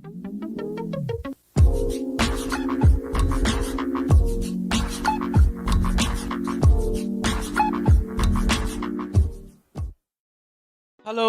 Hello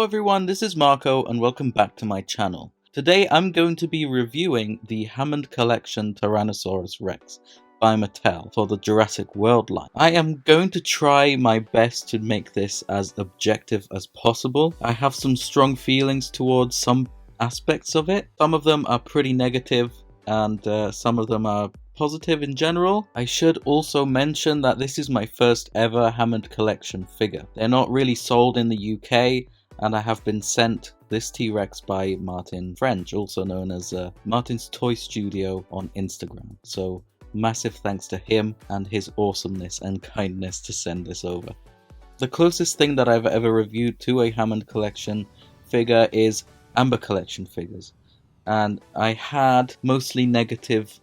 everyone, this is Marco and welcome back to my channel. Today I'm going to be reviewing the Hammond Collection Tyrannosaurus Rex by Mattel for the Jurassic World line. I am going to try my best to make this as objective as possible. I have some strong feelings towards some aspects of it. Some of them are pretty negative and some of them are positive in general. I should also mention that this is my first ever Hammond Collection figure. They're not really sold in the UK. And I have been sent this T-Rex by Martin French, also known as Martin's Toy Studio on Instagram. So massive thanks to him and his awesomeness and kindness to send this over. The closest thing that I've ever reviewed to a Hammond Collection figure is Amber Collection figures. And I had mostly negative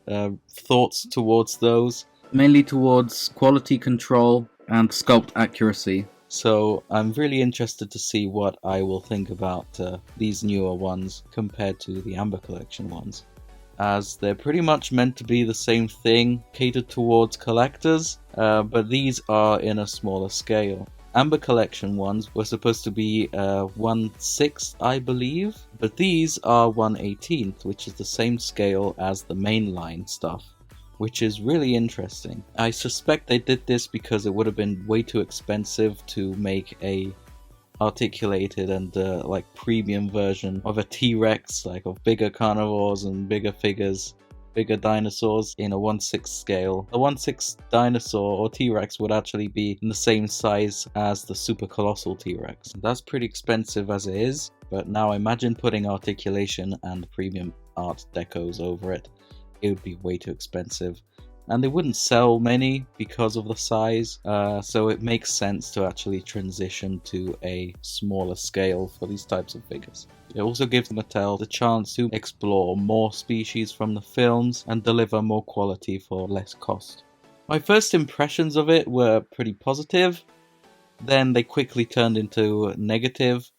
thoughts towards those, mainly towards quality control and sculpt accuracy. So I'm really interested to see what I will think about these newer ones compared to the Amber Collection ones, as they're pretty much meant to be the same thing, catered towards collectors, but these are in a smaller scale. Amber Collection ones were supposed to be 1/6, I believe, but these are 1/18, which is the same scale as the mainline stuff, which is really interesting. I suspect they did this because it would have been way too expensive to make a articulated and like premium version of a T-Rex, like of bigger carnivores and bigger figures, bigger dinosaurs in a 1/6 scale. A 1/6 dinosaur or T-Rex would actually be in the same size as the super colossal T-Rex. That's pretty expensive as it is, but now imagine putting articulation and premium art decos over it. It would be way too expensive, and they wouldn't sell many because of the size, so it makes sense to actually transition to a smaller scale for these types of figures. It also gives Mattel the chance to explore more species from the films and deliver more quality for less cost. My first impressions of it were pretty positive, then they quickly turned into negative,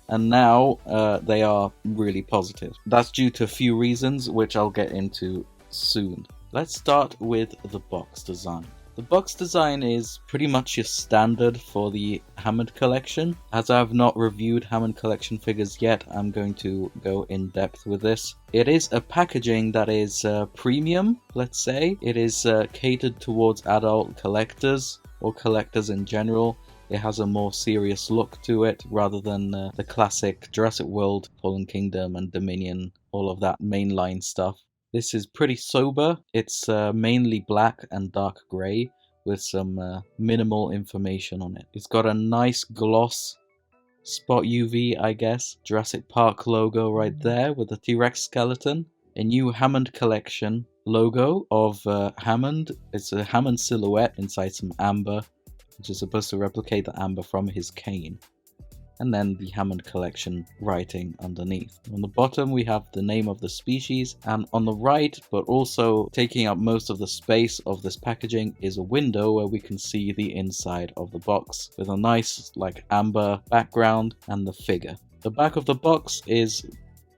and now they are really positive. That's due to a few reasons, which I'll get into soon. Let's start with the box design. The box design is pretty much your standard for the Hammond Collection. As I have not reviewed Hammond Collection figures yet, I'm going to go in depth with this. It is a packaging that is premium, let's say. It is catered towards adult collectors or collectors in general. It has a more serious look to it rather than the classic Jurassic World, Fallen Kingdom and Dominion, all of that mainline stuff. This is pretty sober. It's mainly black and dark grey with some minimal information on it. It's got a nice gloss spot UV, I guess. Jurassic Park logo right there with the T-Rex skeleton. A new Hammond Collection logo of Hammond. It's a Hammond silhouette inside some amber, which is supposed to replicate the amber from his cane. And then the Hammond Collection writing underneath. On the bottom we have the name of the species, and on the right, but also taking up most of the space of this packaging, is a window where we can see the inside of the box with a nice like amber background and the figure. The back of the box is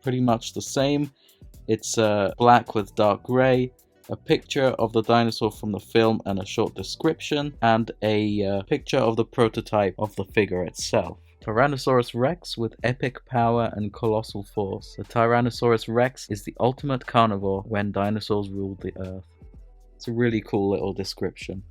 pretty much the same. It's black with dark grey, a picture of the dinosaur from the film and a short description, and a picture of the prototype of the figure itself. Tyrannosaurus Rex with epic power and colossal force. The Tyrannosaurus Rex is the ultimate carnivore when dinosaurs ruled the earth. It's a really cool little description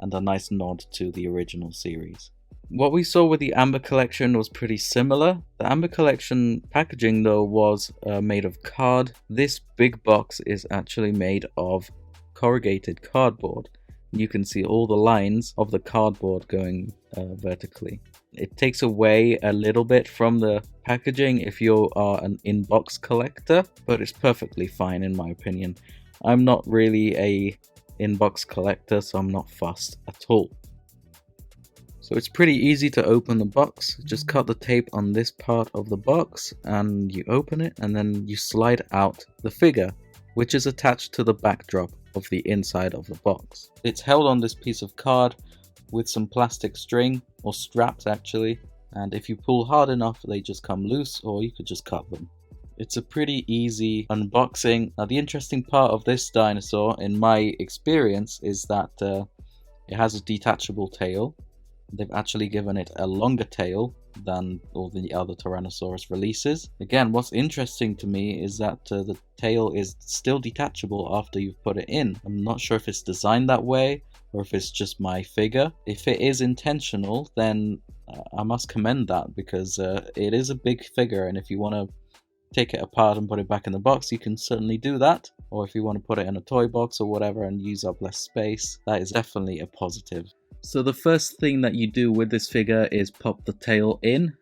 and a nice nod to the original series. What we saw with the Amber Collection was pretty similar. The Amber Collection packaging though was made of card. This big box is actually made of corrugated cardboard. You can see all the lines of the cardboard going vertically. It takes away a little bit from the packaging if you are an in-box collector, but it's perfectly fine in my opinion. I'm not really a in-box collector, so I'm not fussed at all. So it's pretty easy to open the box. Just cut the tape on this part of the box and you open it, and then you slide out the figure, which is attached to the backdrop of the inside of the box. It's held on this piece of card with some plastic string, or straps actually, and if you pull hard enough they just come loose, or you could just cut them. It's a pretty easy unboxing. Now the interesting part of this dinosaur, in my experience, is that it has a detachable tail. They've actually given it a longer tail than all the other Tyrannosaurus releases. Again, what's interesting to me is that the tail is still detachable after you've put it in. I'm not sure if it's designed that way or if it's just my figure. If it is intentional, then I must commend that, because it is a big figure, and if you want to take it apart and put it back in the box, you can certainly do that. Or if you want to put it in a toy box or whatever and use up less space, that is definitely a positive. So the first thing that you do with this figure is pop the tail in.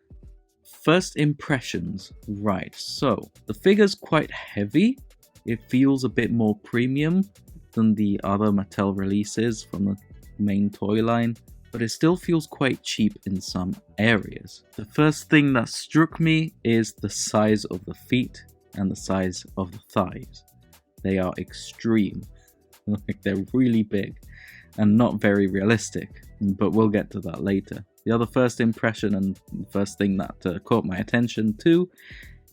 First impressions. Right, so the figure's quite heavy. It feels a bit more premium than the other Mattel releases from the main toy line, but it still feels quite cheap in some areas. The first thing that struck me is the size of the feet and the size of the thighs. They are extreme. Like, they're really big and not very realistic, but we'll get to that later. The other first impression and first thing that caught my attention too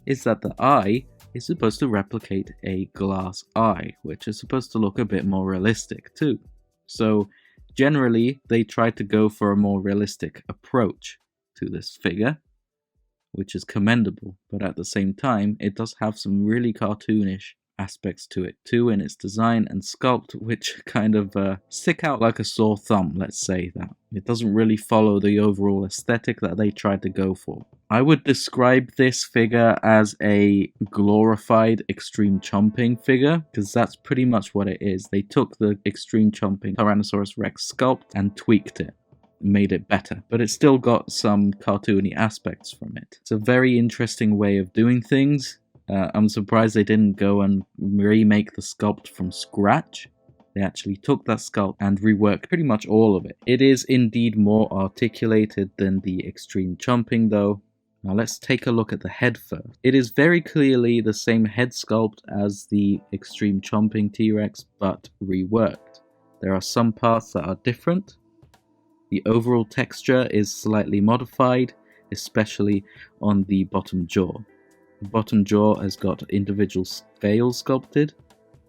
is that the eye is supposed to replicate a glass eye, which is supposed to look a bit more realistic too. So generally, they tried to go for a more realistic approach to this figure, which is commendable, but at the same time, it does have some really cartoonish aspects to it too in its design and sculpt, which kind of stick out like a sore thumb, let's say that. It doesn't really follow the overall aesthetic that they tried to go for. I would describe this figure as a glorified extreme chomping figure, because that's pretty much what it is. They took the extreme chomping Tyrannosaurus Rex sculpt and tweaked it, made it better, but it's still got some cartoony aspects from it. It's a very interesting way of doing things. I'm surprised they didn't go and remake the sculpt from scratch. They actually took that sculpt and reworked pretty much all of it. It is indeed more articulated than the extreme chomping though. Now let's take a look at the head first. It is very clearly the same head sculpt as the extreme chomping T-Rex, but reworked. There are some parts that are different. The overall texture is slightly modified, especially on the bottom jaw. The bottom jaw has got individual scales sculpted,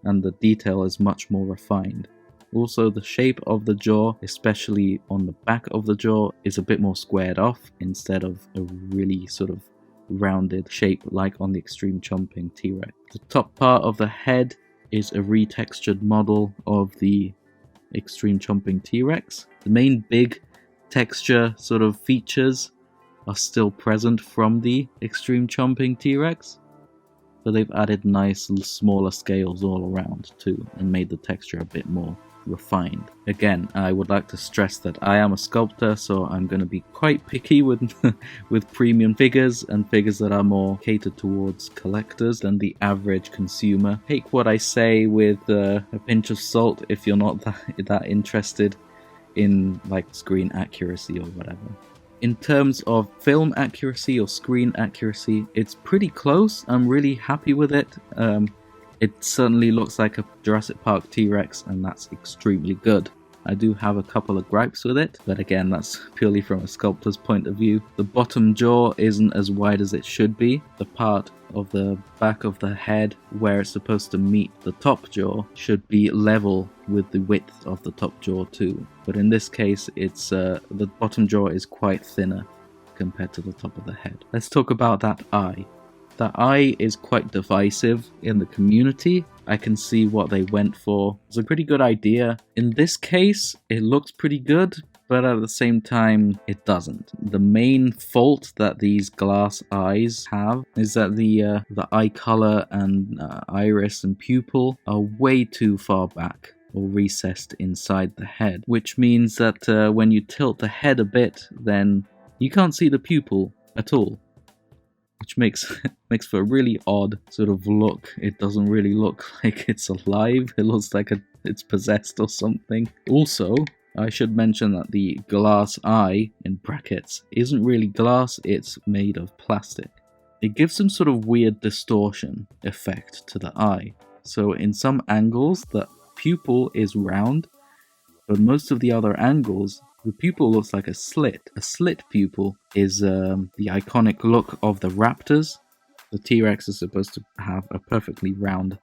and the detail is much more refined. Also, the shape of the jaw, especially on the back of the jaw, is a bit more squared off instead of a really sort of rounded shape like on the extreme chomping T-Rex. The top part of the head is a retextured model of the extreme chomping T-Rex. The main big texture sort of features are still present from the extreme chomping T-Rex, but they've added nice smaller scales all around too and made the texture a bit more refined. Again, I would like to stress that I am a sculptor, so I'm going to be quite picky with with premium figures and figures that are more catered towards collectors than the average consumer. Take what I say with a pinch of salt if you're not that interested in like screen accuracy or whatever. In terms of film accuracy or screen accuracy, it's pretty close. I'm really happy with it. It certainly looks like a Jurassic Park T-Rex, and that's extremely good. I do have a couple of gripes with it, but again, that's purely from a sculptor's point of view. The bottom jaw isn't as wide as it should be. The part of the back of the head where it's supposed to meet the top jaw should be level with the width of the top jaw too. But in this case, it's the bottom jaw is quite thinner compared to the top of the head. Let's talk about that eye. That eye is quite divisive in the community. I can see what they went for. It's a pretty good idea. In this case, it looks pretty good, but at the same time, it doesn't. The main fault that these glass eyes have is that the eye color and iris and pupil are way too far back or recessed inside the head, which means that when you tilt the head a bit, then you can't see the pupil at all, which makes for a really odd sort of look. It doesn't really look like it's alive. It looks like it's possessed or something. Also, I should mention that the glass eye, in brackets, isn't really glass, it's made of plastic. It gives some sort of weird distortion effect to the eye. So in some angles, the pupil is round, but most of the other angles, the pupil looks like a slit. A slit pupil is the iconic look of the raptors The T-Rex is supposed to have a perfectly round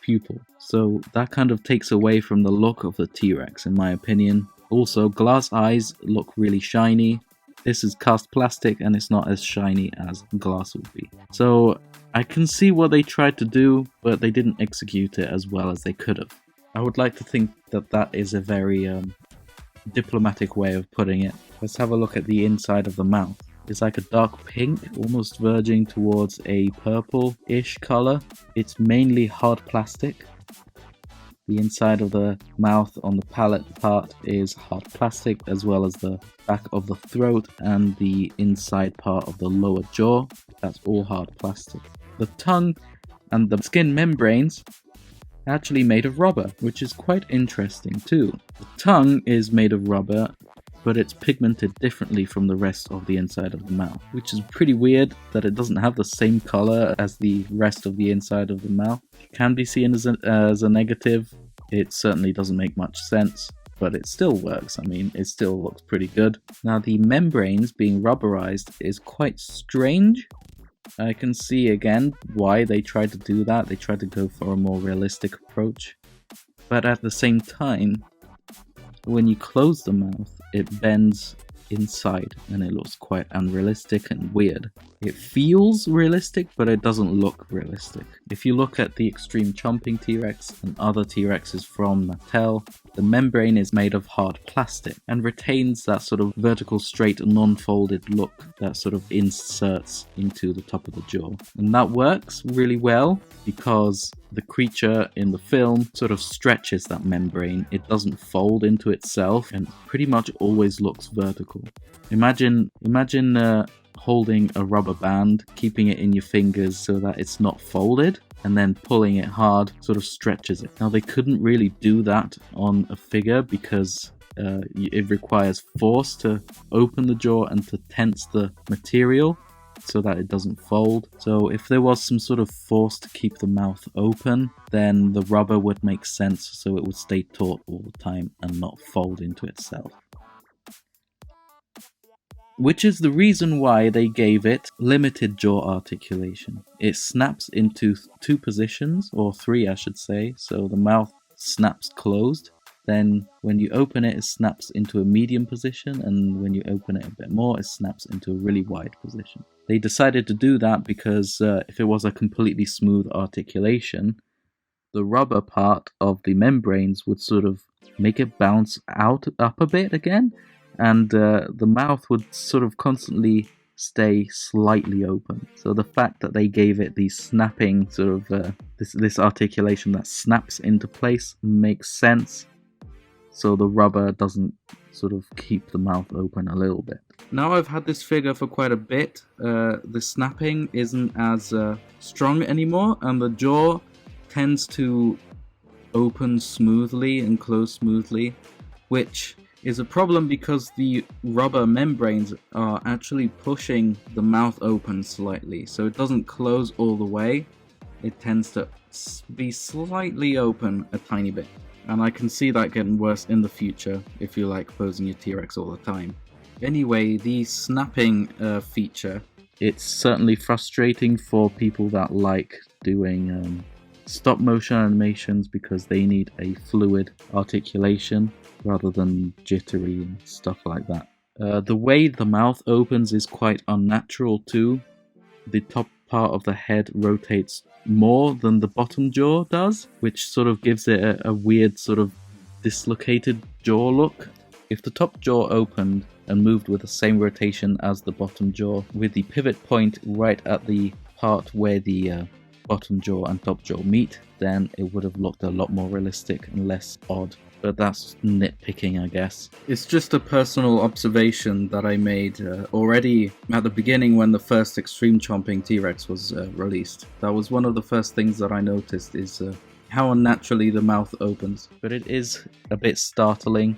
pupil, so that kind of takes away from the look of the T-Rex in my opinion. Also, glass eyes look really shiny. This is cast plastic and it's not as shiny as glass would be. So I can see what they tried to do, but they didn't execute it as well as they could have. I would like to think that that is a very diplomatic way of putting it. Let's have a look at the inside of the mouth. It's like a dark pink, almost verging towards a purple-ish color. It's mainly hard plastic. The inside of the mouth on the palate part is hard plastic, as well as the back of the throat and the inside part of the lower jaw. That's all hard plastic. The tongue and the skin membranes are actually made of rubber, which is quite interesting too. The tongue is made of rubber, but it's pigmented differently from the rest of the inside of the mouth, which is pretty weird that it doesn't have the same color as the rest of the inside of the mouth. It can be seen as a negative. It certainly doesn't make much sense, but it still works. I mean, it still looks pretty good. Now, the membranes being rubberized is quite strange. I can see again why they tried to do that. They tried to go for a more realistic approach. But at the same time, when you close the mouth, it bends inside and it looks quite unrealistic and weird. It feels realistic, but it doesn't look realistic. If you look at the Extreme Chomping T-Rex and other T-Rexes from Mattel, the membrane is made of hard plastic and retains that sort of vertical, straight, non-folded look that sort of inserts into the top of the jaw. And that works really well because the creature in the film sort of stretches that membrane. It doesn't fold into itself and pretty much always looks vertical. Imagine holding a rubber band, keeping it in your fingers so that it's not folded, and then pulling it hard sort of stretches it. Now, they couldn't really do that on a figure because it requires force to open the jaw and to tense the material so that it doesn't fold. So if there was some sort of force to keep the mouth open, then the rubber would make sense, so it would stay taut all the time and not fold into itself. Which is the reason why they gave it limited jaw articulation. It snaps into two positions, or three I should say, so the mouth snaps closed. Then when you open it, it snaps into a medium position, and when you open it a bit more, it snaps into a really wide position. They decided to do that because if it was a completely smooth articulation, the rubber part of the membranes would sort of make it bounce up a bit again, and the mouth would sort of constantly stay slightly open. So the fact that they gave it the snapping sort of this articulation that snaps into place makes sense, so the rubber doesn't sort of keep the mouth open a little bit. Now I've had this figure for quite a bit. The snapping isn't as strong anymore, and the jaw tends to open smoothly and close smoothly, which is a problem because the rubber membranes are actually pushing the mouth open slightly, so it doesn't close all the way. It tends to be slightly open a tiny bit, and I can see that getting worse in the future if you like posing your T-Rex all the time. Anyway, the snapping feature, it's certainly frustrating for people that like doing stop motion animations because they need a fluid articulation rather than jittery and stuff like that. The way the mouth opens is quite unnatural too. The top part of the head rotates more than the bottom jaw does, which sort of gives it a weird sort of dislocated jaw look. If the top jaw opened and moved with the same rotation as the bottom jaw, with the pivot point right at the part where the bottom jaw and top jaw meet, then it would have looked a lot more realistic and less odd. But that's nitpicking, I guess. It's just a personal observation that I made already at the beginning when the first Extreme Chomping T-Rex was released. That was one of the first things that I noticed, is how unnaturally the mouth opens. But it is a bit startling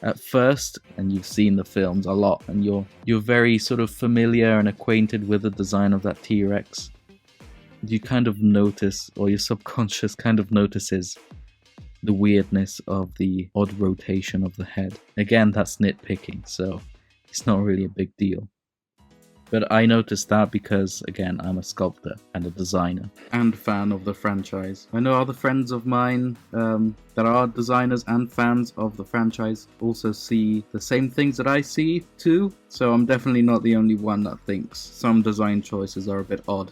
at first, and you've seen the films a lot, and you're very sort of familiar and acquainted with the design of that T-Rex. You kind of notice, or your subconscious kind of notices, the weirdness of the odd rotation of the head. Again, that's nitpicking, so it's not really a big deal. But I noticed that because, again, I'm a sculptor and a designer and fan of the franchise. I know other friends of mine that are designers and fans of the franchise also see the same things that I see too, so I'm definitely not the only one that thinks some design choices are a bit odd.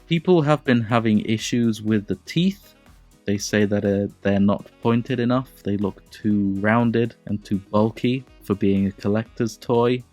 People have been having issues with the teeth. They say that they're not pointed enough, they look too rounded and too bulky for being a collector's toy,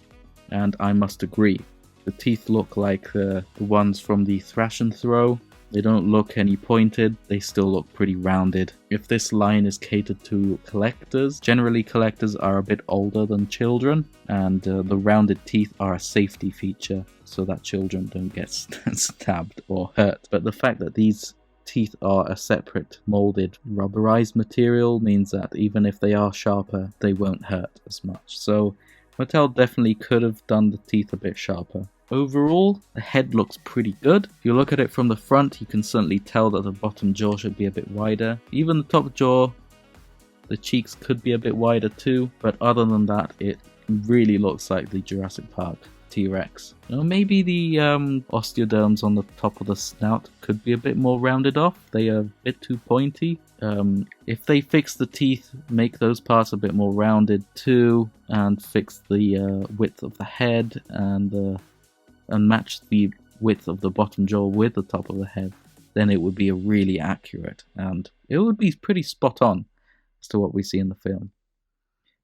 and I must agree. The teeth look like the ones from the Thrash and Throw. They don't look any pointed, they still look pretty rounded. If this line is catered to collectors, generally collectors are a bit older than children, and the rounded teeth are a safety feature so that children don't get stabbed or hurt. But the fact that these teeth are a separate molded rubberized material means that even if they are sharper, they won't hurt as much. So Mattel definitely could have done the teeth a bit sharper. Overall, the head looks pretty good. If you look at it from the front, you can certainly tell that the bottom jaw should be a bit wider. Even the top jaw, the cheeks could be a bit wider too, but other than that, it really looks like the Jurassic Park T-Rex. Now, maybe the osteoderms on the top of the snout could be a bit more rounded off. They are a bit too pointy. If they fix the teeth, make those parts a bit more rounded too, and fix the width of the head and match the width of the bottom jaw with the top of the head, then it would be a really accurate, and it would be pretty spot on as to what we see in the film.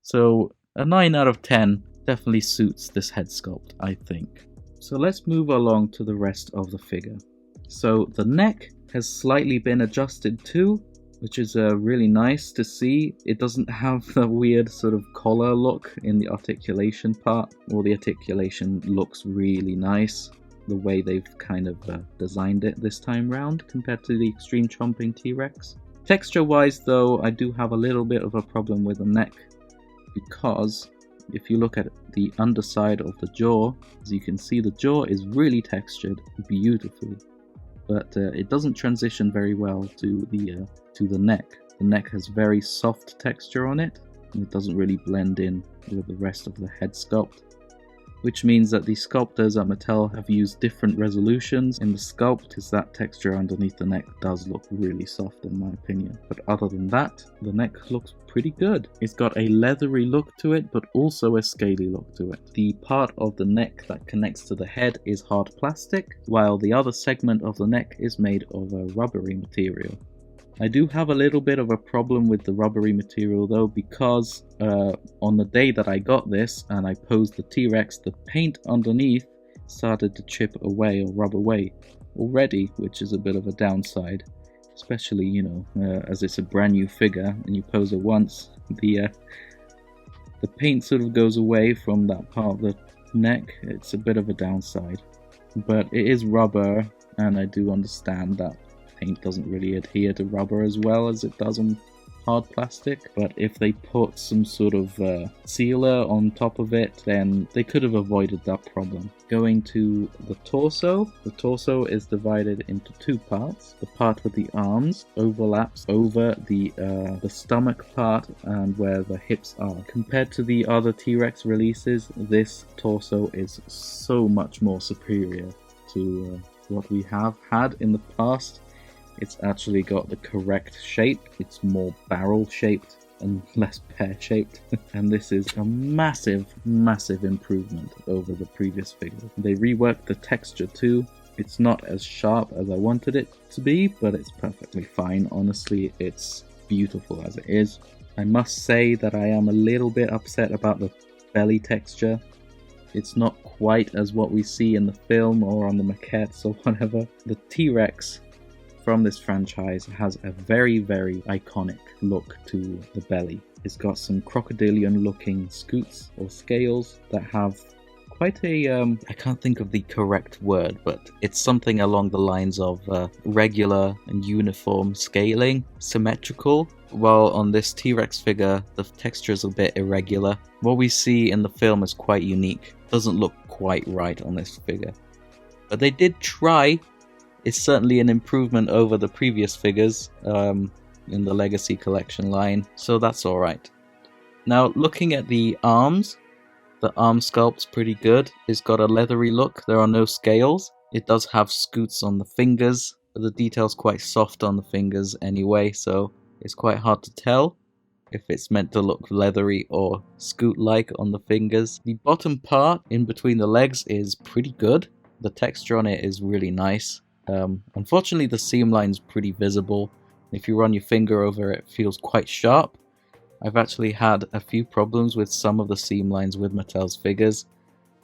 So a 9 out of 10 definitely suits this head sculpt, I think. So let's move along to the rest of the figure. So the neck has slightly been adjusted too, which is really nice to see. It doesn't have the weird sort of collar look in the articulation part, or the articulation looks really nice the way they've kind of designed it this time round compared to the Extreme Chomping T-Rex. Texture wise though, I do have a little bit of a problem with the neck, because if you look at the underside of the jaw, as you can see, the jaw is really textured beautifully, but it doesn't transition very well to the neck. The neck has very soft texture on it, and it doesn't really blend in with the rest of the head sculpt, which means that the sculptors at Mattel have used different resolutions in the sculpt, because that texture underneath the neck does look really soft in my opinion. But other than that, the neck looks pretty good. It's got a leathery look to it, but also a scaly look to it. The part of the neck that connects to the head is hard plastic, while the other segment of the neck is made of a rubbery material. I do have a little bit of a problem with the rubbery material though, because on the day that I got this and I posed the T-Rex, the paint underneath started to chip away or rub away already, which is a bit of a downside, especially, you know, as it's a brand new figure and you pose it once, the paint sort of goes away from that part of the neck. It's a bit of a downside, but it is rubber, and I do understand that paint doesn't really adhere to rubber as well as it does on hard plastic, but if they put some sort of sealer on top of it, then they could have avoided that problem. Going to the torso is divided into two parts. The part with the arms overlaps over the stomach part and where the hips are. Compared to the other T-Rex releases, this torso is so much more superior to what we have had in the past. It's actually got the correct shape. It's more barrel shaped and less pear shaped. And this is a massive, massive improvement over the previous figure. They reworked the texture too. It's not as sharp as I wanted it to be, but it's perfectly fine. Honestly, it's beautiful as it is. I must say that I am a little bit upset about the belly texture. It's not quite as what we see in the film or on the maquettes or whatever. The T-Rex from this franchise has a very, very iconic look to the belly. It's got some crocodilian looking scutes or scales that have quite a, I can't think of the correct word, but it's something along the lines of regular and uniform scaling, symmetrical, while on this T-Rex figure the texture is a bit irregular. What we see in the film is quite unique. Doesn't look quite right on this figure, but they did try. It's certainly an improvement over the previous figures in the Legacy Collection line, so that's alright. Now, looking at the arms, The arm sculpt's pretty good. It's got a leathery look. There are no scales. It does have scoots on the fingers, but the detail's quite soft on the fingers anyway, so it's quite hard to tell if it's meant to look leathery or scoot-like on the fingers. The bottom part in between the legs is pretty good. The texture on it is really nice. Unfortunately, the seam line's pretty visible. If you run your finger over it, it feels quite sharp. I've actually had a few problems with some of the seam lines with Mattel's figures.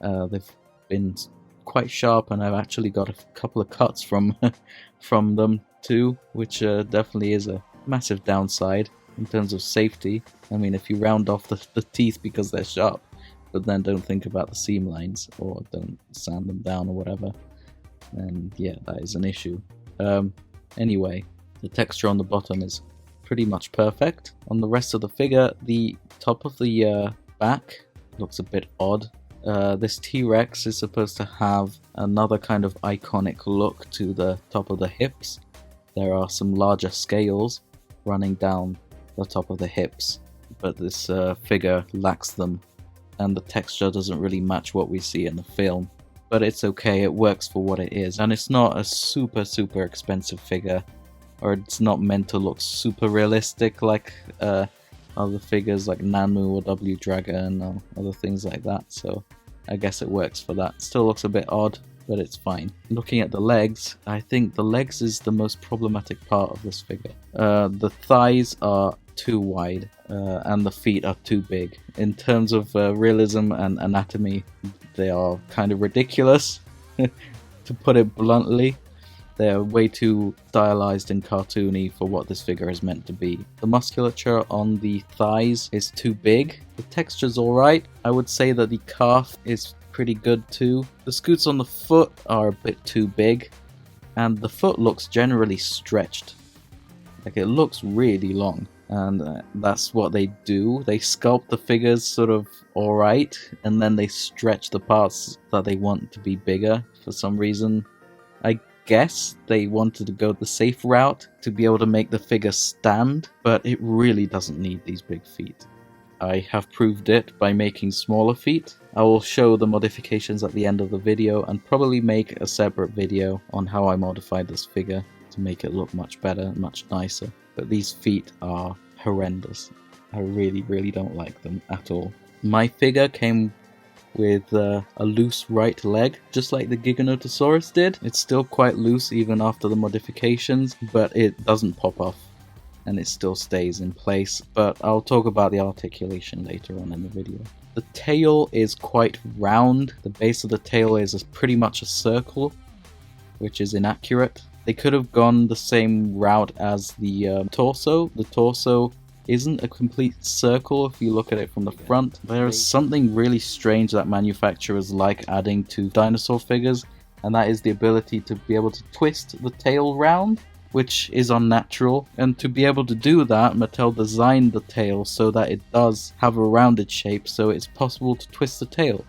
They've been quite sharp, and I've actually got a couple of cuts from them too, which definitely is a massive downside in terms of safety. I mean, if you round off the teeth because they're sharp, but then don't think about the seam lines or don't sand them down or whatever, then yeah, that is an issue. Anyway, the texture on the bottom is pretty much perfect. On the rest of the figure, the top of the back looks a bit odd. This T-Rex is supposed to have another kind of iconic look to the top of the hips. There are some larger scales running down the top of the hips, but this figure lacks them, and the texture doesn't really match what we see in the film. But it's okay, it works for what it is, and it's not a super expensive figure, or it's not meant to look super realistic like other figures like Namu or W Dragon or other things like that, so I guess it works for that. Still looks a bit odd, but it's fine. Looking at the legs, I think the legs is the most problematic part of this figure. The thighs are too wide, and the feet are too big. In terms of realism and anatomy, they are kind of ridiculous, to put it bluntly. They're way too stylized and cartoony for what this figure is meant to be. The musculature on the thighs is too big. The texture's alright. I would say that the calf is pretty good too. The scoots on the foot are a bit too big, and the foot looks generally stretched. Like, it looks really long, and that's what they do. They sculpt the figures sort of alright, and then they stretch the parts that they want to be bigger for some reason. I guess they wanted to go the safe route to be able to make the figure stand, but it really doesn't need these big feet. I have proved it by making smaller feet. I will show the modifications at the end of the video and probably make a separate video on how I modified this figure to make it look much better, much nicer. But these feet are horrendous. I really don't like them at all. My figure came with a loose right leg, just like the Giganotosaurus did. It's still quite loose even after the modifications, but it doesn't pop off, and it still stays in place. But I'll talk about the articulation later on in the video. The tail is quite round. The base of the tail is pretty much a circle, which is inaccurate. They could have gone the same route as the torso. The torso isn't a complete circle if you look at it from the front. There is something really strange that manufacturers like adding to dinosaur figures, and that is the ability to be able to twist the tail round, which is unnatural. And to be able to do that, Mattel designed the tail so that it does have a rounded shape, so it's possible to twist the tail,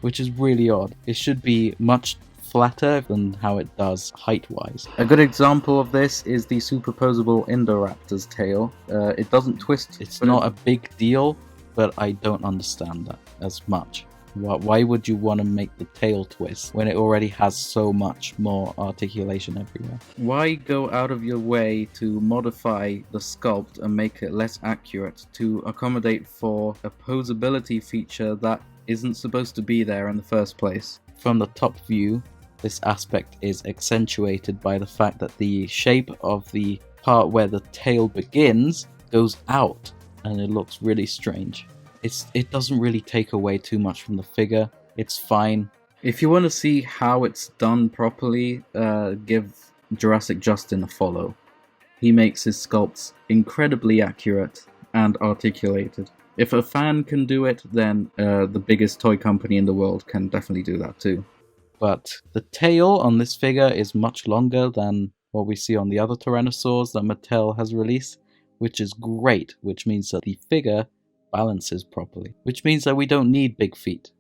which is really odd. It should be much flatter than how it does height-wise. A good example of this is the superposable Indoraptor's tail. It doesn't twist. It's not a big deal, but I don't understand that as much. Why would you want to make the tail twist when it already has so much more articulation everywhere? Why go out of your way to modify the sculpt and make it less accurate to accommodate for a posability feature that isn't supposed to be there in the first place? From the top view, this aspect is accentuated by the fact that the shape of the part where the tail begins goes out, and it looks really strange. It doesn't really take away too much from the figure. It's fine. If you want to see how it's done properly, give Jurassic Justin a follow. He makes his sculpts incredibly accurate and articulated. If a fan can do it, then the biggest toy company in the world can definitely do that too. But the tail on this figure is much longer than what we see on the other Tyrannosaurs that Mattel has released, which is great, which means that the figure balances properly, which means that we don't need big feet,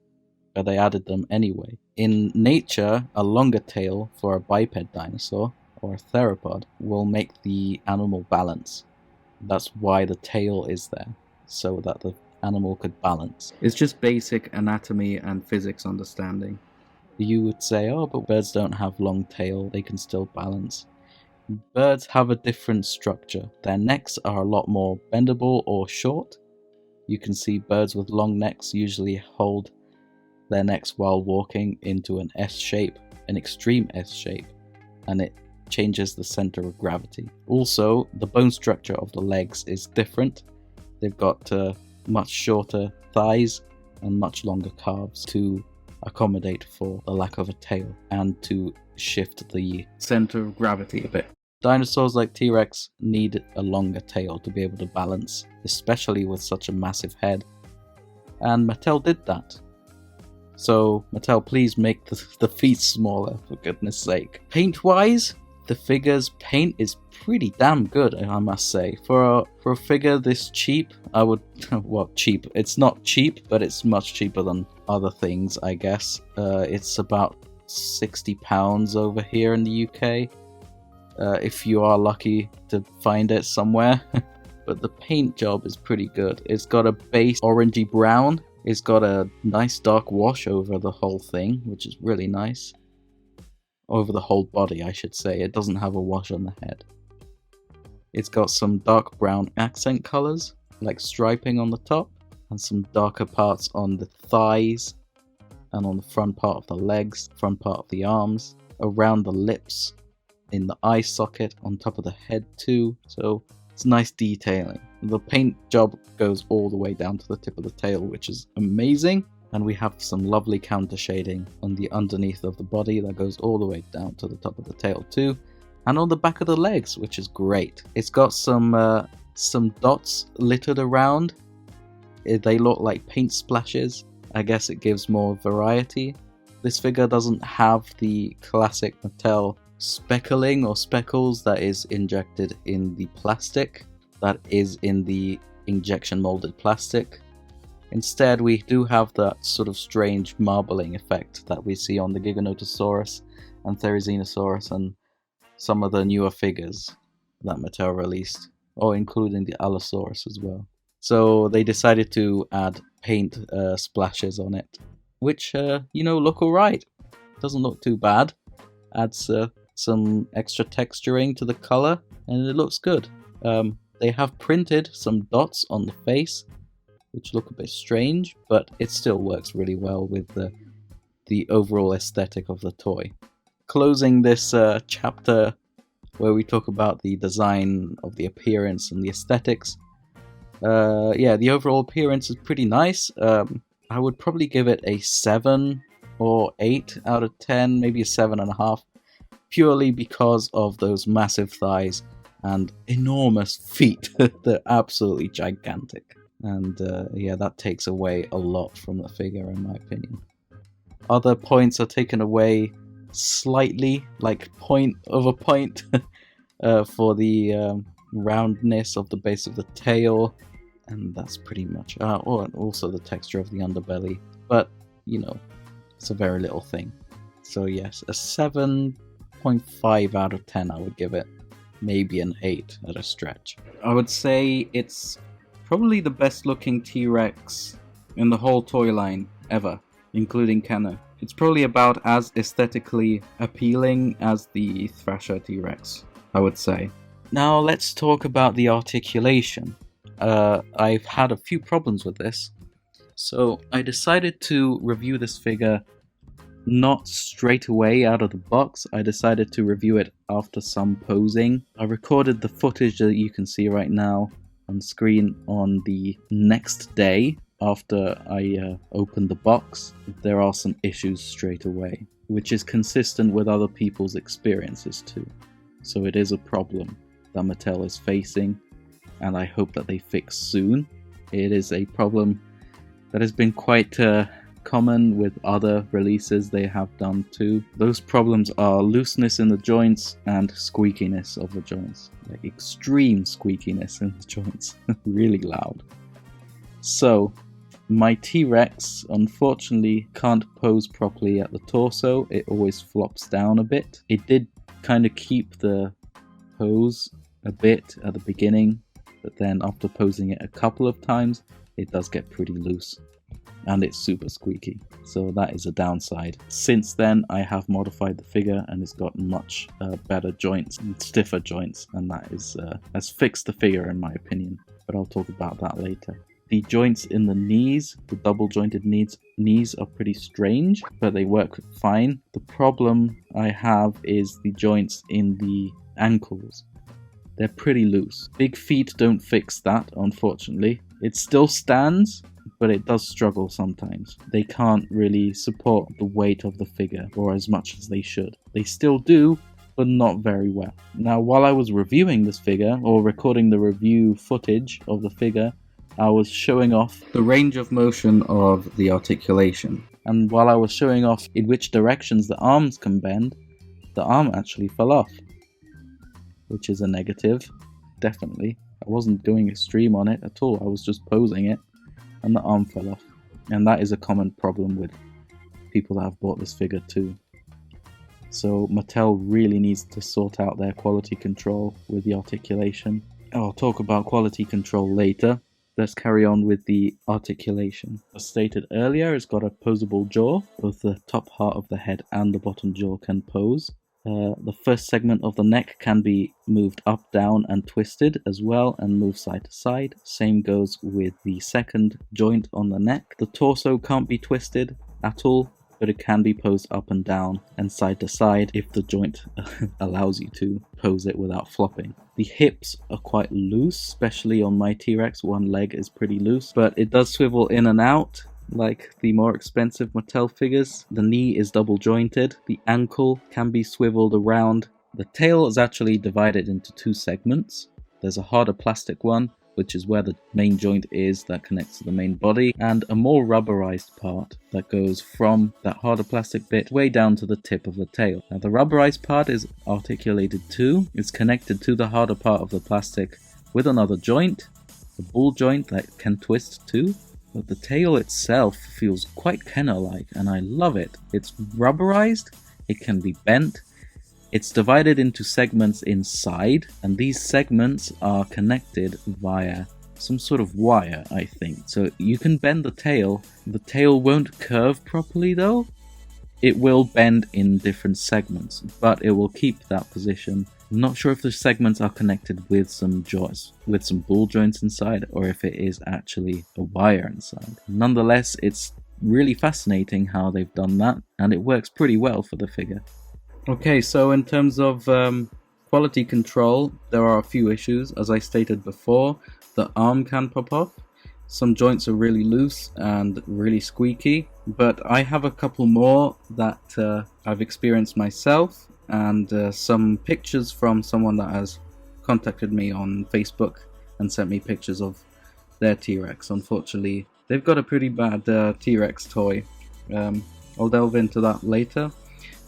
but they added them anyway. In nature, a longer tail for a biped dinosaur or a theropod will make the animal balance. That's why the tail is there, so that the animal could balance. It's just basic anatomy and physics understanding. You would say, oh, but birds don't have long tail, they can still balance. Birds have a different structure. Their necks are a lot more bendable or short. You can see birds with long necks usually hold their necks while walking into an S shape, an extreme S shape, and it changes the center of gravity. Also, the bone structure of the legs is different. They've got much shorter thighs and much longer calves to accommodate for the lack of a tail and to shift the center of gravity a bit. Dinosaurs like T-Rex need a longer tail to be able to balance, especially with such a massive head, and Mattel did that. So Mattel, please make the feet smaller, for goodness sake. Paint-wise, the figure's paint is pretty damn good, I must say. For a figure this cheap, I would... well, cheap. It's not cheap, but it's much cheaper than other things, I guess. It's about £60 over here in the UK. If you are lucky to find it somewhere. But the paint job is pretty good. It's got a base orangey brown. It's got a nice dark wash over the whole thing, which is really nice. Over the whole body, I should say. It doesn't have a wash on the head. It's got some dark brown accent colors, like striping on the top, and some darker parts on the thighs, and on the front part of the legs, front part of the arms, around the lips, in the eye socket, on top of the head too. So it's nice detailing. The paint job goes all the way down to the tip of the tail, which is amazing. And we have some lovely counter shading on the underneath of the body that goes all the way down to the top of the tail too. And on the back of the legs, which is great. It's got some dots littered around. They look like paint splashes. I guess it gives more variety. This figure doesn't have the classic Mattel speckling or speckles that is injected in the plastic, that is in the injection molded plastic. Instead, we do have that sort of strange marbling effect that we see on the Giganotosaurus and Therizinosaurus and some of the newer figures that Mattel released, or including the Allosaurus as well. So they decided to add paint splashes on it, which, look alright. Doesn't look too bad. Adds some extra texturing to the color, and it looks good. They have printed some dots on the face, which look a bit strange, but it still works really well with the overall aesthetic of the toy. Closing this chapter where we talk about the design of the appearance and the aesthetics, the overall appearance is pretty nice. I would probably give it a 7 or 8 out of 10, maybe a 7.5, purely because of those massive thighs and enormous feet. They're absolutely gigantic. And that takes away a lot from the figure, in my opinion. Other points are taken away slightly, like point of a point, for the roundness of the base of the tail, and that's pretty much. And also the texture of the underbelly, but it's a very little thing. So yes, a 7.5 out of 10 I would give it. Maybe an 8 at a stretch. I would say it's probably the best looking T-Rex in the whole toy line ever, including Kenner. It's probably about as aesthetically appealing as the Thrasher T-Rex, I would say. Now let's talk about the articulation. I've had a few problems with this. So I decided to review this figure not straight away out of the box. I decided to review it after some posing. I recorded the footage that you can see right now on screen on the next day after I opened the box. There are some issues straight away, which is consistent with other people's experiences too. So it is a problem that Mattel is facing, and I hope that they fix soon. It is a problem that has been quite common with other releases they have done too. Those problems are looseness in the joints and squeakiness of the joints. Like extreme squeakiness in the joints. Really loud. So, my T-Rex unfortunately can't pose properly at the torso. It always flops down a bit. It did kind of keep the pose a bit at the beginning, but then after posing it a couple of times, it does get pretty loose and it's super squeaky. So that is a downside. Since then, I have modified the figure and it's got much better joints and stiffer joints, and that has fixed the figure in my opinion, but I'll talk about that later. The joints in the knees, the double jointed knees are pretty strange, but they work fine. The problem I have is the joints in the ankles. They're pretty loose. Big feet don't fix that, unfortunately. It still stands, but it does struggle sometimes. They can't really support the weight of the figure, or as much as they should. They still do, but not very well. Now, while I was reviewing this figure, or recording the review footage of the figure, I was showing off the range of motion of the articulation. And while I was showing off in which directions the arms can bend, the arm actually fell off, which is a negative, definitely. I wasn't doing a stream on it at all, I was just posing it, and the arm fell off. And that is a common problem with people that have bought this figure too. So Mattel really needs to sort out their quality control with the articulation. I'll talk about quality control later. Let's carry on with the articulation. As stated earlier, it's got a posable jaw. Both the top part of the head and the bottom jaw can pose. The first segment of the neck can be moved up, down and twisted as well, and moved side to side. Same goes with the second joint on the neck. The torso can't be twisted at all, but it can be posed up and down and side to side if the joint allows you to pose it without flopping. The hips are quite loose, especially on my T-Rex. One leg is pretty loose, but it does swivel in and out like the more expensive Mattel figures. The knee is double jointed. The ankle can be swiveled around. The tail is actually divided into two segments. There's a harder plastic one, which is where the main joint is that connects to the main body, and a more rubberized part that goes from that harder plastic bit way down to the tip of the tail. Now the rubberized part is articulated too. It's connected to the harder part of the plastic with another joint, a ball joint that can twist too. But the tail itself feels quite Kenner-like, and I love it. It's rubberized, it can be bent, it's divided into segments inside, and these segments are connected via some sort of wire, I think. So you can bend the tail won't curve properly though. It will bend in different segments, but it will keep that position. I'm not sure if the segments are connected with some joints, with some ball joints inside, or if it is actually a wire inside. Nonetheless, it's really fascinating how they've done that, and it works pretty well for the figure. Okay, so in terms of quality control, there are a few issues. As I stated before, the arm can pop off. Some joints are really loose and really squeaky, but I have a couple more that I've experienced myself, and some pictures from someone that has contacted me on Facebook and sent me pictures of their T-Rex. Unfortunately, they've got a pretty bad T-Rex toy. I'll delve into that later.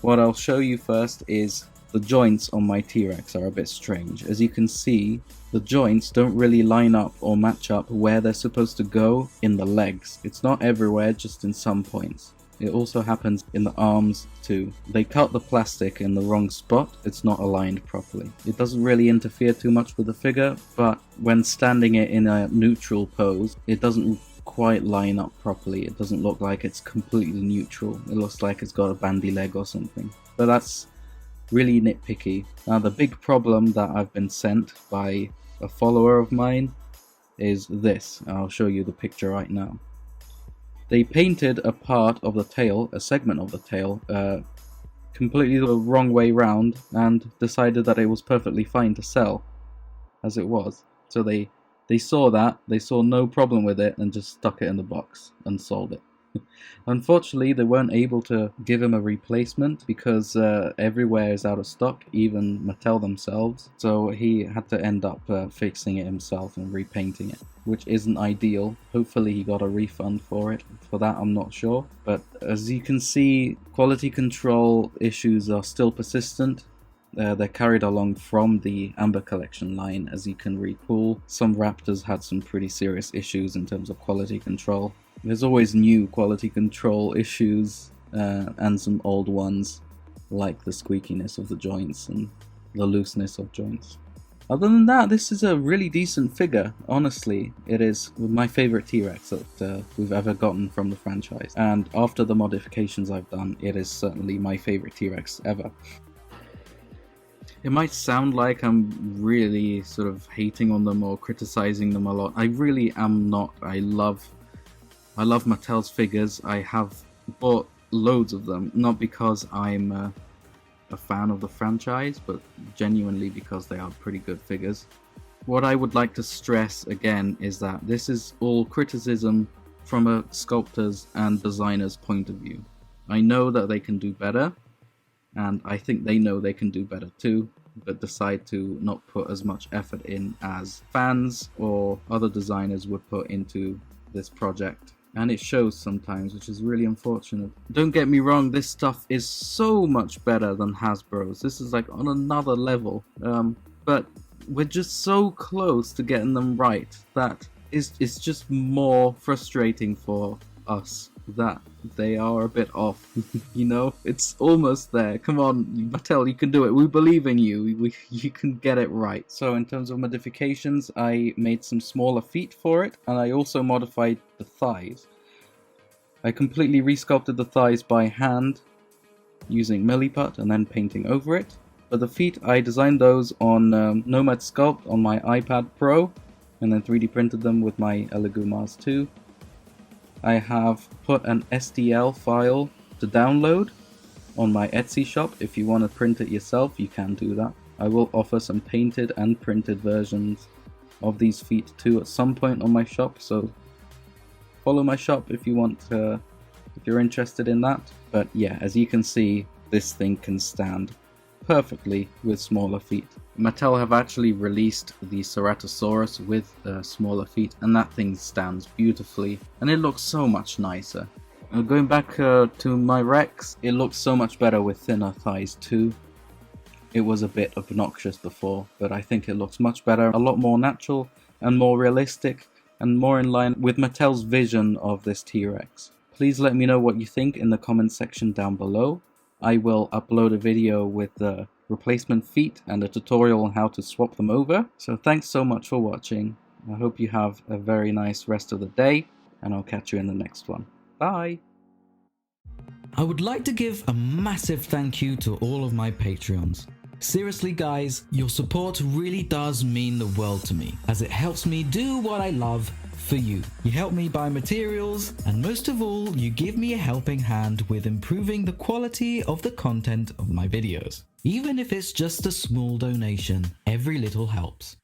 What I'll show you first is the joints on my T-Rex are a bit strange. As you can see, the joints don't really line up or match up where they're supposed to go in the legs. It's not everywhere, just in some points. It also happens in the arms too. They cut the plastic in the wrong spot. It's not aligned properly. It doesn't really interfere too much with the figure, but when standing it in a neutral pose, it doesn't quite line up properly. It doesn't look like it's completely neutral. It looks like it's got a bandy leg or something. But that's really nitpicky. Now the big problem that I've been sent by a follower of mine is this. I'll show you the picture right now. They painted a part of the tail, a segment of the tail, completely the wrong way round, and decided that it was perfectly fine to sell as it was. So they saw that, they saw no problem with it, and just stuck it in the box and sold it. Unfortunately, they weren't able to give him a replacement because everywhere is out of stock, even Mattel themselves. So he had to end up fixing it himself and repainting it, which isn't ideal. Hopefully he got a refund for it. For that, I'm not sure. But as you can see, quality control issues are still persistent. They're carried along from the Amber Collection line. As you can recall, some Raptors had some pretty serious issues in terms of quality control. There's always new quality control issues and some old ones, like the squeakiness of the joints and the looseness of joints. Other than that, this is a really decent figure. Honestly, it is my favorite T-Rex that we've ever gotten from the franchise. And after the modifications I've done, it is certainly my favorite T-Rex ever. It might sound like I'm really sort of hating on them or criticizing them a lot. I really am not. I love Mattel's figures. I have bought loads of them, not because I'm a fan of the franchise, but genuinely because they are pretty good figures. What I would like to stress again is that this is all criticism from a sculptor's and designer's point of view. I know that they can do better, and I think they know they can do better too, but decide to not put as much effort in as fans or other designers would put into this project. And it shows sometimes, which is really unfortunate. Don't get me wrong, this stuff is so much better than Hasbro's. This is like on another level. But we're just so close to getting them right that it's just more frustrating for us that they are a bit off. You know, it's almost there. Come on, Mattel, you can do it. We believe in you. You can get it right. So in terms of modifications, I made some smaller feet for it, and I also modified the thighs. I completely resculpted the thighs by hand using Milliput and then painting over it. For the feet, I designed those on Nomad Sculpt on my iPad Pro, and then 3D printed them with my Elegoo Mars 2. I have put an STL file to download on my Etsy shop. If you want to print it yourself, you can do that. I will offer some painted and printed versions of these feet too at some point on my shop, so follow my shop if you want if you're interested in that. But yeah, as you can see, this thing can stand perfectly with smaller feet. Mattel have actually released the Tyrannosaurus with smaller feet, and that thing stands beautifully, and it looks so much nicer. Going back to my Rex, it looks so much better with thinner thighs too. It was a bit obnoxious before, but I think it looks much better, a lot more natural and more realistic, and more in line with Mattel's vision of this T-Rex. Please let me know what you think in the comment section down below. I will upload a video with the replacement feet and a tutorial on how to swap them over. So thanks so much for watching. I hope you have a very nice rest of the day, and I'll catch you in the next one. Bye! I would like to give a massive thank you to all of my Patreons. Seriously guys, your support really does mean the world to me, as it helps me do what I love for you. You help me buy materials, and most of all, you give me a helping hand with improving the quality of the content of my videos. Even if it's just a small donation, every little helps.